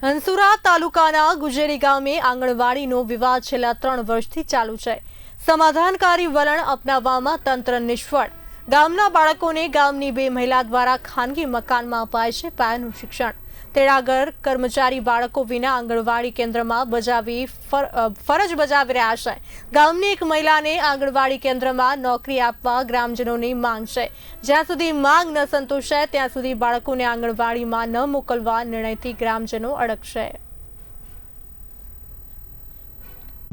હંસુરા તાલુકાના ગુજેરી ગામે આંગણવાડીનો વિવાદ છેલ્લા 3 વર્ષથી ચાલુ છે। સમાધાનકારી વલણ અપનાવવામાં તંત્ર નિષ્ફળ। ગામના બાળકોને ગામની 2 મહિલા દ્વારા ખાનગી મકાનમાં અપાય છે પાયાનું શિક્ષણ। તેડાગર કર્મચારી બાળકો વિના આંગણવાડી કેન્દ્રમાં ફરજ બજાવી રહ્યા છે। ગામની એક મહિલાને આંગણવાડી કેન્દ્રમાં નોકરી આપવા ગ્રામજનોની માંગ છે। જ્યાં સુધી માંગ ન સંતોષાય ત્યાં સુધી બાળકોને આંગણવાડીમાં ન મોકલવા નિર્ણયથી ગ્રામજનો અડકશે।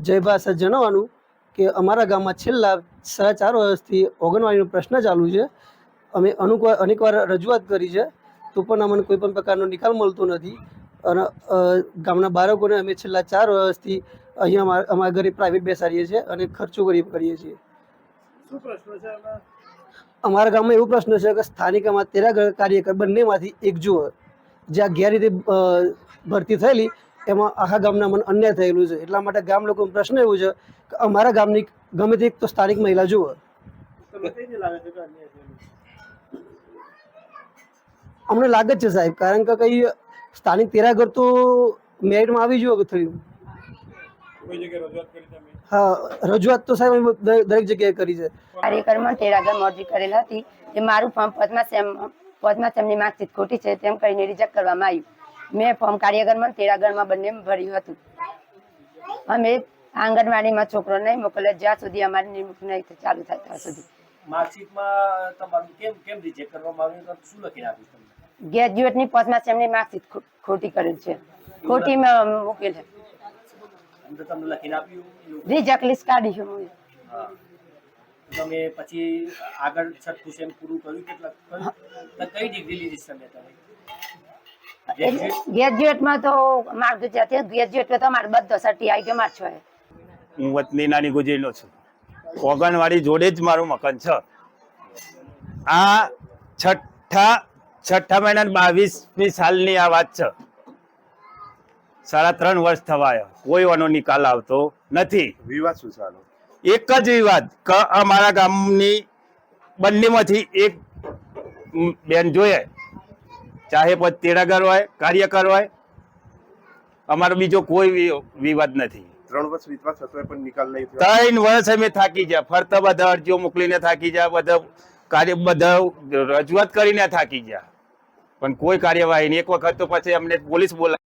જય ભાષા જણાવવાનું કે અમારા ગામમાં છેલ્લા 4.5 વર્ષથી આંગણવાડીનો પ્રશ્ન ચાલુ છે। અમે અનેકવાર રજૂઆત કરી છે તો પણ અમને કોઈ પણ પ્રકારનો નિકાલ મળતો નથી અને ગામના બાળકોને અમે છેલ્લા 4 વર્ષથી અહીંયા અમારા ઘરે પ્રાઇવેટ બેસાડીએ છીએ અને ખર્ચો કરીએ છીએ। શું પ્રશ્ન છે આમાં? અમારા ગામમાં એવો પ્રશ્ન છે કે સ્થાનિકમાં તેડાગર કાર્યકર બંનેમાંથી એક જુઓ જ્યાં ગેરરીતે ભરતી થયેલી એમાં આખા ગામના મને અન્યાય થયેલું છે। એટલા માટે ગામ લોકોનો પ્રશ્ન એવું છે કે અમારા ગામની ગમે તે એક તો સ્થાનિક મહિલા જુઓ। તમને કઈ રીતે લાગે છે કે અન્યાય થયેલું? અમને લાગે છે સાહેબ, કારણ કે કઈ સ્થાનિક તેડાગર તો મેરિટમાં આવી જવું થયું। કોઈ જગ્યાએ રજૂઆત કરી તમે? હા, રજૂઆત તો સાહેબ અમે દરેક જગ્યાએ કરી છે। કાર્યક્રમમાં તેડાગર મોરજી કરેલ હતી કે મારું ફોર્મ પદ્મા સેમની માર્કશીટ ખોટી છે તેમ કહીને રિજેક્ટ કરવામાં આવ્યું। મેં ફોર્મ કાર્યક્રમમાં તેડાગરમાં બંને ભર્યું હતું। અમે આંગણવાડીમાં છોકરો નહીં મોકલે જ્યાં સુધી અમારી નિમણૂક નહીં ચાલુ થાય ત્યાં સુધી। માર્કશીટમાં તમારું કેમ રિજેક્ટ કરવામાં આવ્યું? શું લખીને આપ્યું તમને? ગ્રેજ્યુએટની પદ્મા સેમની માર્કશીટ ખોટી કરેલ છે, ખોટી મૂકેલ છે। અંદર તમને લખીને આપ્યું? રિજેક્ટ લિસ્ટ કાઢી છે। હા, તમે પછી આગળ 6ઠું સેમ પૂરું કર્યું? કેટલા કઈ ડિગ્રી લીધી તમે? ગ્રેજ્યુએટમાં તો માર્ક ગ્રેજ્યુએટ તો મારે બધો સર્ટી આવી ગયો માર છો। હું વતની નાની ગુજરીનો છું। આંગણવાડી જોડે જ મારું મકાન છે। આ છઠ્ઠા મહિના 22મી સાલની આ વાત છે। 3.5 વર્ષ થવાયા, કોઈ વાનો નિકાલ આવતો નથી। વિવાદ શું ચાલો? એક જ વિવાદ કે અમારા ગામની બંનેમાંથી એક બેન જોઈએ, ચાહે પછી તેડાગર હોય કાર્યકર હોય, અમારો બીજો કોઈ વિવાદ નથી। 3 વર્ષ વીતવા છતાંય પણ નિકાલ નહીં થયો। 3 વર્ષ અમે થાકી ગયા, ફરતા બધા અરજીઓ મોકલીને થાકી ગયા, બધા રજૂઆત કરીને થાકી ગયા, પણ કોઈ કાર્યવાહી નહીં। એક વખત તો પછી અમને પોલીસ બોલાવી।